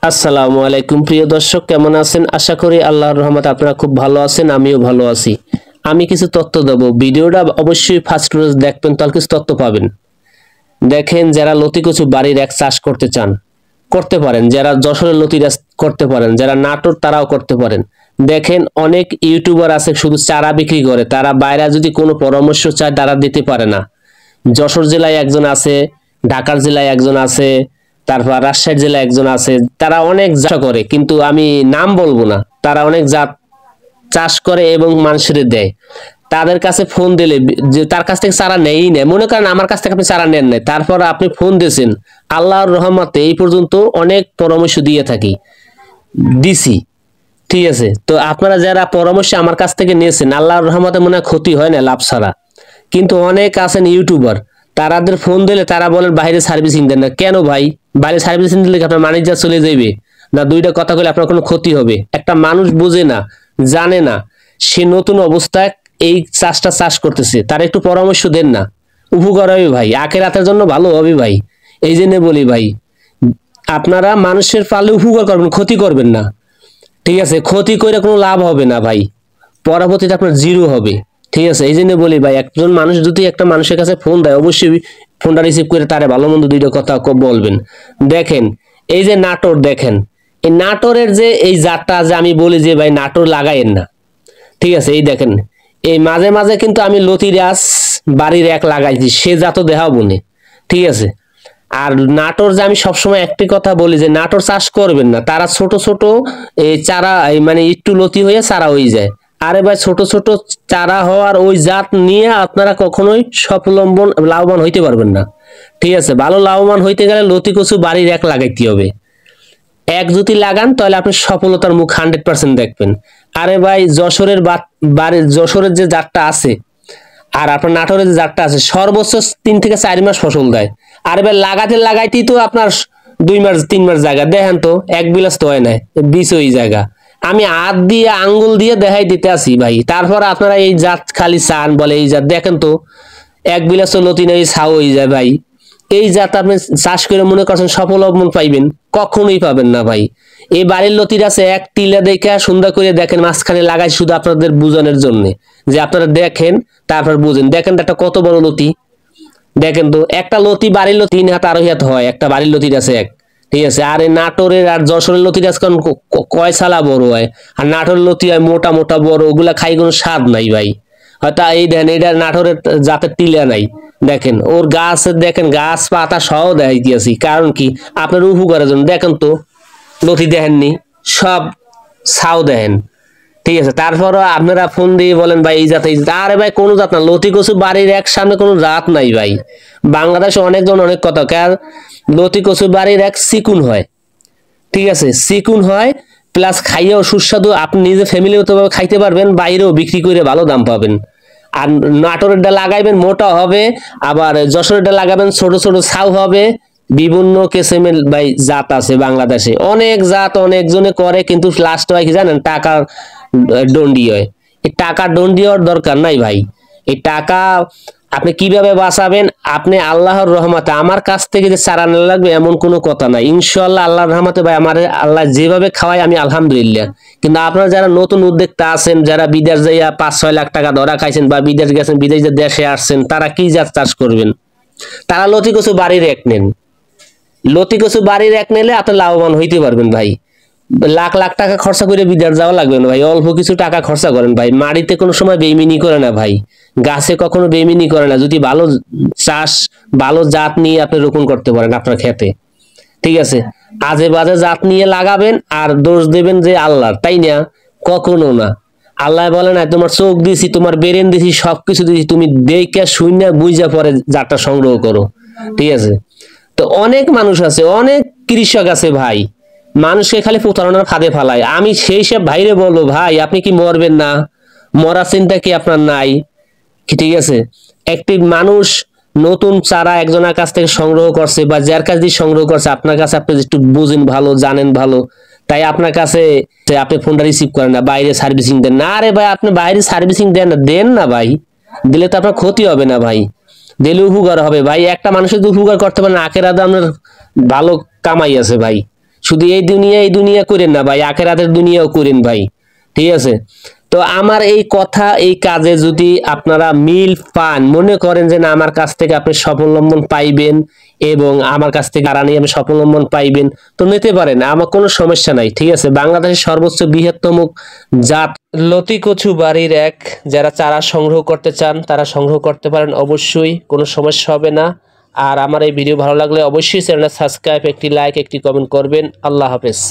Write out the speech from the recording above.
আসসালামু আলাইকুম প্রিয় দর্শক, কেমন আছেন? আশা করি আল্লাহর রহমতে আপনারা খুব ভালো আছেন, আমিও ভালো আছি। আমি কিছু তথ্য দেব, ভিডিওটা অবশ্যই ফার্স্ট রোজ দেখবেন, তাহলে কিছু তথ্য পাবেন। দেখেন, যারা লতি কচু বাড়ির এক চাষ করতে চান করতে পারেন, যারা যশোরের লতি করতে পারেন, যারা নাটোর তারাও করতে পারেন। দেখেন, অনেক ইউটিউবার আছে শুধু চারা বিক্রি করে, তারা বাইরে যদি কোনো পরামর্শ চায় তারা দিতে পারে না। যশোর জেলায় একজন আছে, ঢাকার জেলায় একজন আছে, তারপর রাজশাহী জেলায় একজন আছে। তারা অনেক চাষ করে, কিন্তু আমি নাম বলবো না। তারা অনেক জাত চাষ করে এবং মানুষের দেয়। তাদের কাছে ফোন দিলে যে তার কাছ থেকে চারা নেই না, মনে করেন আমার কাছ থেকে আপনি চারা নেন নাই, তারপর আপনি ফোন দিয়েছেন, আল্লাহর রহমতে এই পর্যন্ত অনেক পরামর্শ দিয়ে থাকি, দিছি। ঠিক আছে, তো আপনারা যারা পরামর্শ আমার কাছ থেকে নিয়েছেন, আল্লাহর রহমতে মনে হয় ক্ষতি হয় না, লাভ ছাড়া। কিন্তু অনেক আছেন ইউটিউবার, তারাদের ফোন দিলে তারা বলেন বাইরে সার্ভিসিং দেন না। কেন ভাই? বাইরে সার্ভিসিং দিলে আপনার ম্যানেজার চলে যাবে না, দুইটা কথা বলে আপনার কোনো ক্ষতি হবে? একটা মানুষ বোঝে না, জানে না, সে নতুন অবস্থায় এই চাষ করতেছে, তার একটু পরামর্শ দেন না, উপকার হবে ভাই, আখেরাতের জন্য ভালো হবে ভাই। এই জন্য বলি ভাই, আপনারা মানুষের পালে উপকার করবেন, ক্ষতি করবেন না। ঠিক আছে, ক্ষতি করে কোনো লাভ হবে না ভাই, পরবর্তীতে আপনার জিরো হবে। ঠিক আছে, এই জন্য বলি ভাই, একজন মানুষ যদি একটা মানুষের কাছে ফোন দেয়, অবশ্যই ফোনটা রিসিভ করে তারে ভালো মন্দ দুইটা কথা বলবেন। দেখেন, এই যে নাটোর, দেখেন এই নাটোরের যে এই জাতটা, যে আমি বলি যে ভাই নাটোর লাগাইয়েন না। ঠিক আছে, এই দেখেন, এই মাঝে মাঝে কিন্তু আমি লতিরাজ বাড়ির এক লাগাইছি, সে জাতও দেখাবো নে। ঠিক আছে, আর নাটোর যে আমি সবসময় একটি কথা বলি যে নাটোর চাষ করবেন না, তারা ছোট ছোট এই চারা, মানে একটু লতি হয়ে চারা হয়ে যায়। আরে ভাই, ছোট ছোট চারা হওয়ার ওই জাত নিয়ে আপনারা কখনোই সফলম্বন লাভবান হইতে পারবেন না। ঠিক আছে, ভালো লাভবান হইতে গেলে লতি কচু বাড়ির এক লাগাইতে হবে। এক যদি লাগান তাহলে আপনি সফলতার মুখ 100% দেখবেন। আরে ভাই, বাড়ির যশোরের যে জাতটা আছে আর আপনার নাটোরের যে জাতটা আছে, সর্বোচ্চ 3 থেকে 4 মাস ফসল দেয়। আর এবার লাগাইতেই তো আপনার 2 মাস 3 মাস জায়গা, দেখেন তো এক বিলাস তো হয় না, বিষ ওই জায়গা। আমি হাত দিয়ে আঙ্গুল দিয়ে দেখাই দিতে আসি ভাই, তারপর আপনারা এই জাত খালি চান বলে এই জাত, দেখেন তো এক বিলাস লতি নেই, ছাও হয়ে যায় ভাই। এই জাত আপনি চাষ করে মনে করছেন সফল অবমন পাইবেন? কখনোই পাবেন না ভাই। এই বাড়ির লতির আছে, এক টিলা দেখে সুন্দর করে দেখেন, মাঝখানে লাগাই শুধু আপনাদের বুঝানোর জন্য, যে আপনারা দেখেন তারপর বুঝেন। দেখেন তো একটা কত বড় লতি, দেখেন তো একটা লতি, বাড়ির লতি 3 হাত আড়াই হাত হয়, একটা বাড়ির লতির আছে এক। ঠিক আছে, আর এই নাটোরের আর যশোরের লতির আছে কয় সালা বড় হয়, আর নাটোরের লতি হয় মোটা মোটা বড়, ওগুলা খাই কোনো স্বাদ নাই ভাই। হয়তো এই দেন, এটা নাটোরের জাতের টিলা নাই, দেখেন ওর গাছ, দেখেন গাছ পাতা সহ দেখাই দিয়েছি, কারণ কি আপনার উপকারের জন্য। দেখেন তো লতি দেখেননি, সব ছাও দেখেন। ঠিক আছে, তারপরও আপনারা ফোন দিয়ে বলেন ভাই এই জাত এই জাত। আরে ভাই, কোনো জাত না, লতি কচু বাড়ির এক সামনে কোনো জাত নাই ভাই। বাংলাদেশে অনেকজন অনেক কথা, কার লতি কচু বাড়ির এক চিকুন হয়। ঠিক আছে, চিকুন হয়, প্লাস খাইয়েও সুস্বাদু, আপনি নিজে ফ্যামিলিগতভাবে খাইতে পারবেন, বাইরেও বিক্রি করে ভালো দাম পাবেন। আর নাটোরেরটা লাগাইবেন মোটা হবে, আবার যশোরেরটা লাগাবেন ছোট ছোট ছাউ হবে। বিভিন্ন কেসেমের ভাই জাত আছে বাংলাদেশে, অনেক জাত অনেকজনে করে, কিন্তু লাস্ট হয় কি জানেন? টাকার দণ্ডি হয়। এই টাকা দণ্ডি হওয়ার দরকার নাই ভাই। এই টাকা আপনি কিভাবে বাঁচাবেন? আপনি আল্লাহর রহমতে আমার কাছ থেকে যে চারা না লাগবে এমন কোনো কথা নাই, ইনশাল্লাহ আল্লাহর রহমতে ভাই, আমার আল্লাহ যেভাবে খাওয়ায় আমি আলহামদুলিল্লাহ। কিন্তু আপনারা যারা নতুন উদ্যোক্তা আছেন, যারা বিদেশ যাইয়া 5-6 লাখ টাকা ধরা খাইছেন, বা বিদেশ গেছেন, বিদেশ দেশে আসছেন, তারা কি জাত চাষ করবেন? তারা লতি কচু বাড়ির এক নেন। লতি কচু বাড়ির এক নিলে আপনি লাভবান হইতে পারবেন ভাই। লাখ লাখ টাকা খরচা করে বিদেশ যাওয়া লাগবে না ভাই, অল্প কিছু টাকা খরচা করেন ভাই। মাটিতে কোনো সময় বেইমিনি করে না ভাই, গাছে কখনো বেইমিনি করে না, যদি ভালো চাষ, ভালো জাত নিয়ে আপনি রোপণ করতে পারেন আপনার ক্ষেতে। ঠিক আছে, আজে বাজে জাত নিয়ে লাগাবেন আর দোষ দেবেন যে আল্লাহর, তাই না? কখনো না। আল্লাহ বলে না তোমার চোখ দিছি, তোমার ব্রেন দিছি, সবকিছু দিছি, তুমি দেখে শুনে বুঝা পরে জাতটা সংগ্রহ করো। ঠিক আছে, তো অনেক মানুষ আছে, অনেক কৃষক আছে ভাই, মানুষকে খালি প্রতারণার ফাঁদে ফালায়। আমি সেই সব ভাইরে বলবো, ভাই আপনি কি মরবেন না? মরার চিন্তা কি আপনার নাই? কি ঠিক আছে, একটি মানুষ নতুন চারা একজনের কাছ থেকে সংগ্রহ করছে, বা যার কাছ দিয়ে সংগ্রহ করছে, আপনার কাছে আপনি একটু বুঝেন ভালো, জানেন ভালো, তাই আপনার কাছে আপনি ফোনটা রিসিভ করেন না, বাইরে সার্ভিসিং দেন না। আরে ভাই, আপনি বাইরে সার্ভিসিং দেন না ভাই, দিলে তো আপনার ক্ষতি হবে না ভাই, দিলে উপকার হবে ভাই। একটা মানুষের যদি উপকার করতে পারেন, আখেরাতে আপনার ভালো কামাই আছে ভাই। শুধু এই দুনিয়া করেন না ভাই, আখিরাতের দুনিয়াও করেন ভাই, ঠিক আছে? তো আমার এই কথা এই কাজে যদি আপনারা মিল পান, মনে করেন যে না আমার কাছ থেকে আপনি সফলম্বন পাইবেন এবং আমার কাছ থেকে আরানি আপনি সফলম্বন পাইবেন, তো নিতে পারেন, আমার কোনো সমস্যা নাই, ঠিক আছে? বাংলাদেশের সর্বোচ্চ বৃহত্তম জাত লতি কচু বাড়ির এক, যারা চারা সংগ্রহ করতে চান তারা সংগ্রহ করতে পারেন, অবশ্যই কোনো সমস্যা হবে না। আর আমার এই ভিডিও ভালো লাগলে অবশ্যই চ্যানেলটা সাবস্ক্রাইব, একটি লাইক, একটি কমেন্ট করবেন। আল্লাহ হাফেজ।